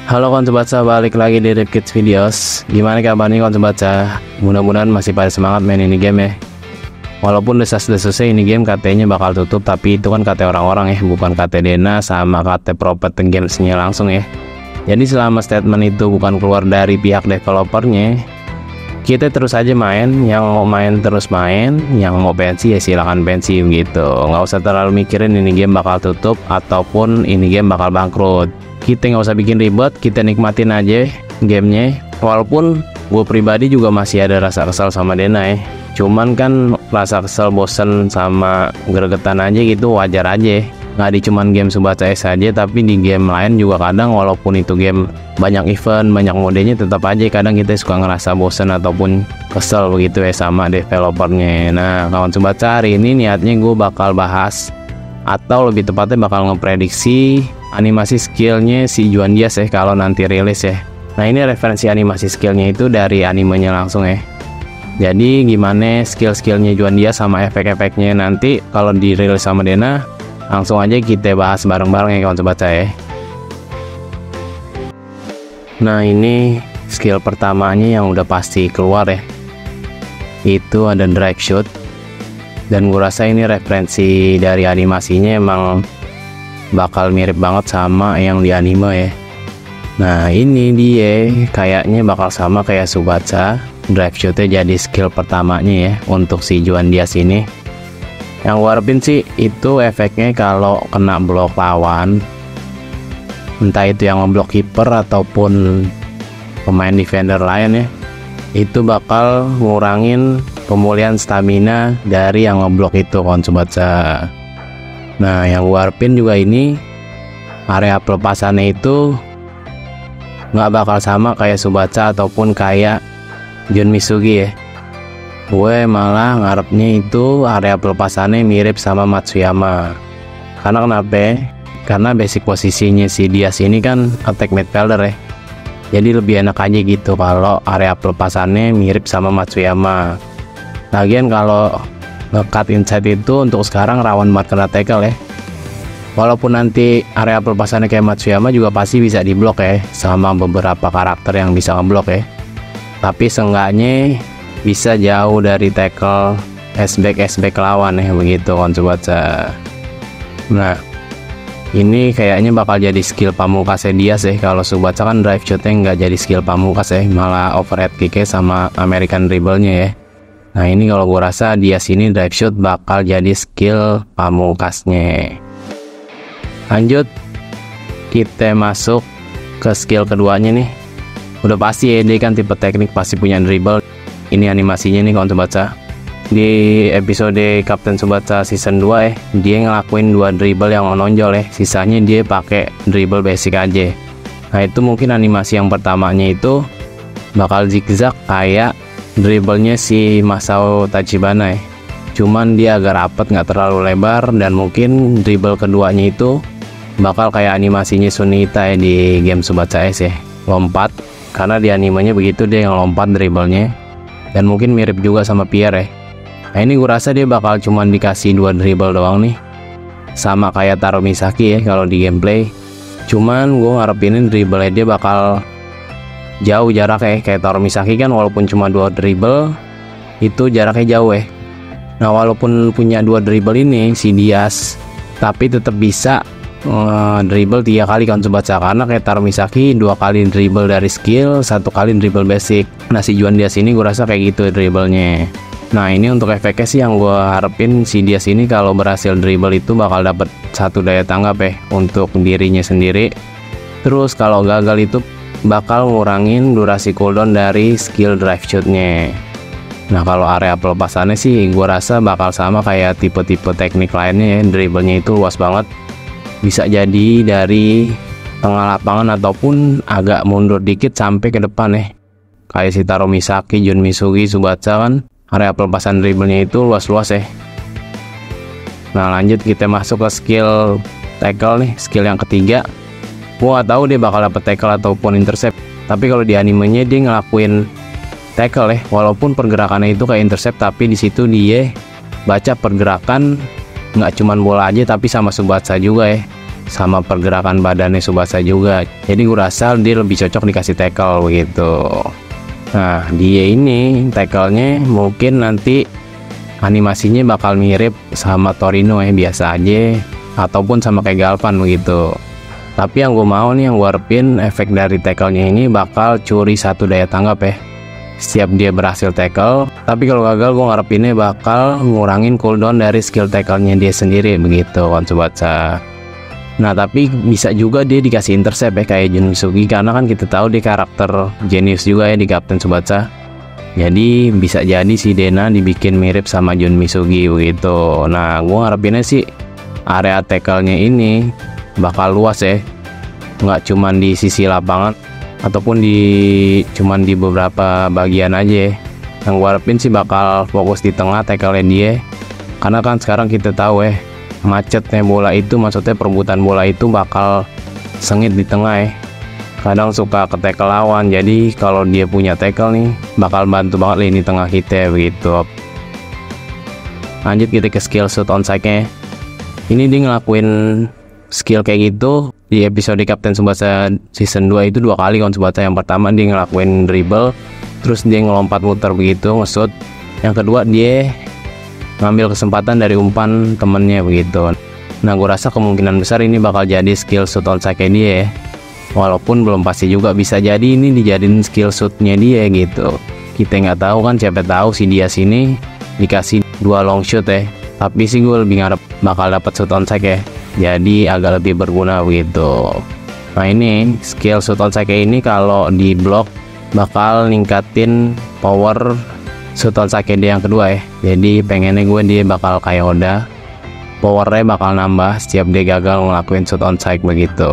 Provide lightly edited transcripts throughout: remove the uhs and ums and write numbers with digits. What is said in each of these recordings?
Halo Konsubatsa, balik lagi di Ripkids Videos. Gimana kabarnya Konsubatsa? Mudah-mudahan masih pada semangat main ini game ya. Walaupun desas-desusnya ini game katanya bakal tutup, tapi itu kan kata orang-orang ya, bukan kata Dena sama kata Prophet Gamesnya langsung ya. Jadi selama statement itu bukan keluar dari pihak developernya, kita terus aja main. Yang mau main terus main, yang mau pensi ya silahkan pensi gitu. Nggak usah terlalu mikirin ini game bakal tutup ataupun ini game bakal bangkrut. Kita nggak usah bikin ribet, kita nikmatin aja gamenya. Walaupun gue pribadi juga masih ada rasa kesal sama Dena ya. Cuman kan rasa kesel, bosen sama gregetan aja gitu wajar aja. Nggak di cuman game Tsubasa S aja, tapi di game lain juga kadang walaupun itu game banyak event, banyak modenya, tetap aja kadang kita suka ngerasa bosen ataupun kesel begitu ya sama developernya. Nah kawan Tsubasa, hari ini niatnya gue bakal bahas, atau lebih tepatnya bakal ngeprediksi animasi skillnya si Juan Diaz ya kalau nanti rilis ya. Nah ini referensi animasi skillnya itu dari animenya langsung ya. Jadi gimana skill-skillnya Juan Diaz sama efek-efeknya nanti kalau dirilis sama Dena, langsung aja kita bahas bareng-bareng ya kawan Tsubasa ya. Nah ini skill pertamanya yang udah pasti keluar ya, itu ada drag shoot. Dan gue rasa ini referensi dari animasinya emang bakal mirip banget sama yang di anime ya. Nah ini dia kayaknya bakal sama kayak Tsubasa. Drag shootnya jadi skill pertamanya ya untuk si Juan Diaz ini. Yang gue harapin sih itu efeknya kalau kena blok lawan, entah itu yang ngeblok keeper ataupun pemain defender lain ya, itu bakal ngurangin pemulihan stamina dari yang ngeblok itu kawan Tsubasa. Nah yang gue harapin juga ini area pelepasannya itu nggak bakal sama kayak Tsubasa ataupun kayak Jun Misugi ya. Gue malah ngarepnya itu area pelepasannya mirip sama Matsuyama. Karena kenapa? Karena basic posisinya si Diaz ini kan attack midfielder ya. Jadi lebih enak aja gitu kalau area pelepasannya mirip sama Matsuyama. Lagian kalau nge-cut inside itu untuk sekarang rawan banget kena tackle ya. Walaupun nanti area pelepasannya kayak Matsuyama juga pasti bisa diblok ya sama beberapa karakter yang bisa ngeblok ya. Tapi seenggaknya bisa jauh dari tackle S-back lawan ya begitu kawan Tsubasa. Nah ini kayaknya bakal jadi skill pamungkasnya Diaz ya. Kalau Tsubasa kan drive shotnya nggak jadi skill pamungkas ya, malah overhead kicknya sama American dribble-nya ya. Nah ini kalau gue rasa Diaz ini drive shot bakal jadi skill pamungkasnya. Lanjut kita masuk ke skill keduanya nih. Udah pasti ya dia kan tipe teknik pasti punya dribble. Ini animasinya nih kawan Tsubasa. Di episode Captain Tsubasa season 2 ya, dia ngelakuin 2 dribble yang menonjol ya, sisanya dia pakai dribble basic aja. Nah itu mungkin animasi yang pertamanya itu bakal zigzag kayak dribblenya si Masao Tachibana ya. Cuman dia agak rapet, nggak terlalu lebar, dan mungkin dribble keduanya itu bakal kayak animasinya Sunita ya di game Tsubasa S ya, lompat. Karena di animenya begitu dia yang lompat dribblenya, dan mungkin mirip juga sama Pierre ya. Nah ini gue rasa dia bakal cuman dikasih 2 dribble doang nih, sama kayak Taro Misaki ya kalau di gameplay. Cuman gue ngarepinin dribble dia bakal jauh jaraknya kayak Taro Misaki kan, walaupun cuma 2 dribble itu jaraknya jauh ya. Nah walaupun punya 2 dribble ini si Diaz, tapi tetap bisa dribble 3 kali kawan Tsubasa. Karena kayak Taro Misaki 2 kali dribble dari skill, 1 kali dribble basic. Nah si Juan Diaz ini gue rasa kayak gitu dribblenya. Nah ini untuk efeknya sih yang gue harapin si Diaz ini kalau berhasil dribble itu bakal dapet 1 daya tanggap ya untuk dirinya sendiri. Terus kalau gagal itu bakal ngurangin durasi cooldown dari skill drive shootnya. Nah kalau area pelepasannya sih gue rasa bakal sama kayak tipe-tipe teknik lainnya ya. Dribblenya itu luas banget, bisa jadi dari tengah lapangan ataupun agak mundur dikit sampai ke depan ya. Kayak si Taro Misaki, Jun Misugi, Tsubasa kan area pelepasan dribblenya itu luas-luas ya. Nah lanjut kita masuk ke skill tackle nih, skill yang ketiga. Gua gak tahu dia bakal dapet tackle ataupun intercept, tapi kalau di animenya dia ngelakuin tackle ya, walaupun pergerakannya itu kayak intercept, tapi di situ dia baca pergerakan nggak cuman bola aja tapi sama Tsubasa juga ya. sama pergerakan badannya Tsubasa juga. Jadi gue rasa dia lebih cocok dikasih tackle begitu. Nah, dia ini tackle-nya mungkin nanti animasinya bakal mirip sama Torino ya, biasa aja, ataupun sama kayak Galvan begitu. Tapi yang gue mau nih, yang gue harapin efek dari tackle-nya ini bakal curi 1 daya tanggap ya setiap dia berhasil tackle. Tapi kalau gagal, gue ngarepinnya bakal ngurangin cooldown dari skill tackle-nya dia sendiri begitu kan Tsubasa. Nah, tapi bisa juga dia dikasih intercept ya kayak Jun Misugi, karena kan kita tahu dia karakter jenius juga ya di Captain Tsubasa. Jadi bisa jadi si Dena dibikin mirip sama Jun Misugi begitu. Nah, gue ngarepinnya sih area tackle-nya ini bakal luas ya, nggak cuman di sisi lapangan ataupun cuman di beberapa bagian aja. Yang gue harapin sih bakal fokus di tengah tackle-nya dia, karena kan sekarang kita tahu ya, macetnya bola itu, maksudnya perebutan bola itu bakal sengit di tengah ya, kadang suka ke tackle lawan. Jadi kalau dia punya tackle nih bakal bantu banget lini tengah kita begitu. Lanjut kita ke skill shoot onside-nya. Ini dia ngelakuin skill kayak gitu di episode Captain Tsubasa season 2 itu 2 kali kan Tsubasa. Yang pertama dia ngelakuin dribble, terus dia ngelompat muter begitu nge-shoot. Yang kedua dia ngambil kesempatan dari umpan temennya begitu. Nah, gue rasa kemungkinan besar ini bakal jadi skill shoot onside dia ya, walaupun belum pasti juga, bisa jadi ini dijadiin skill shootnya dia gitu. Kita nggak tahu kan, siapa tahu si Diaz ini dikasih 2 long shoot ya. Tapi sih gue lebih ngarep bakal dapat shoot onside ya, jadi agak lebih berguna begitu. Nah, ini skill shoot onside ini kalau di block bakal ningkatin power shoot onside dia yang kedua ya. Jadi pengennya gue dia bakal kayak Oda, powernya bakal nambah setiap dia gagal ngelakuin shoot onside begitu.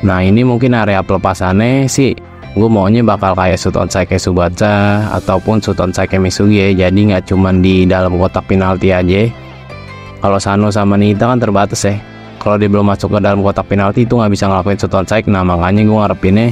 Nah, ini mungkin area pelepasannya sih gue maunya bakal kayak shoot onside kayak Tsubasa ataupun shoot onside kayak Misugi ya. Jadi nggak cuman di dalam kotak penalti aja. Kalau Sano sama Nita kan terbatas ya, kalau dia belum masuk ke dalam kotak penalti itu nggak bisa ngelakuin shoot onside. Nah, makanya gue ngarepinnya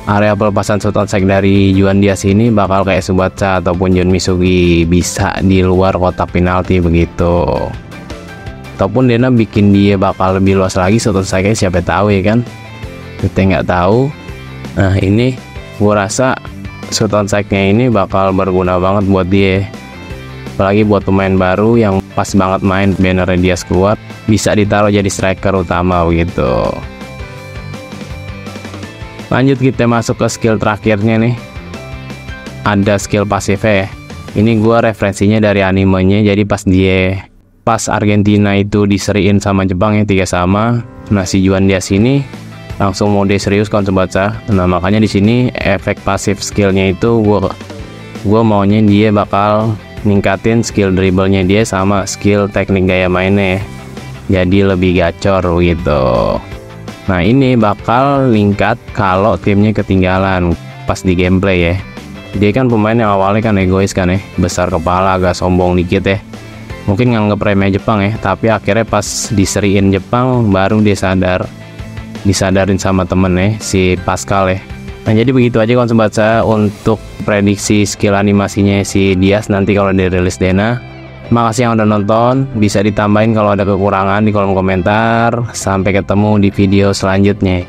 area pelepasan shoot onside dari Juan Diaz ini bakal kayak Tsubasa ataupun Jun Misugi, bisa di luar kotak penalti begitu. Ataupun Dena bikin dia bakal lebih luas lagi shoot onside, siapa tahu ya kan, kita nggak tahu. Nah, ini gue rasa shoot onside-nya ini bakal berguna banget buat dia, apalagi buat pemain baru yang pas banget main bannernya Diaz keluar, bisa ditaruh jadi striker utama begitu. Lanjut kita masuk ke skill terakhirnya nih, ada skill pasifnya ya. Ini gue referensinya dari animenya, jadi pas Argentina itu diseriin sama Jepang ya 3-3. Nah, si Juan Diaz ini langsung mode serius kan Tsubasa. Nah, makanya di sini efek pasif skillnya itu gue maunya dia bakal ningkatin skill dribblenya dia sama skill teknik gaya mainnya ya, jadi lebih gacor gitu. Nah, ini bakal ningkat kalau timnya ketinggalan pas di gameplay ya. Dia kan pemain yang awalnya kan egois kan ya, besar kepala, agak sombong dikit ya, mungkin nganggep remeh Jepang ya. Tapi akhirnya pas diseriin Jepang baru dia disadarin sama temennya si Pascal ya. Nah, jadi begitu aja kon Tsubasa untuk prediksi skill animasinya si Diaz nanti kalau dirilis Dena. Makasih yang udah nonton, bisa ditambahin kalau ada kekurangan di kolom komentar. Sampai ketemu di video selanjutnya.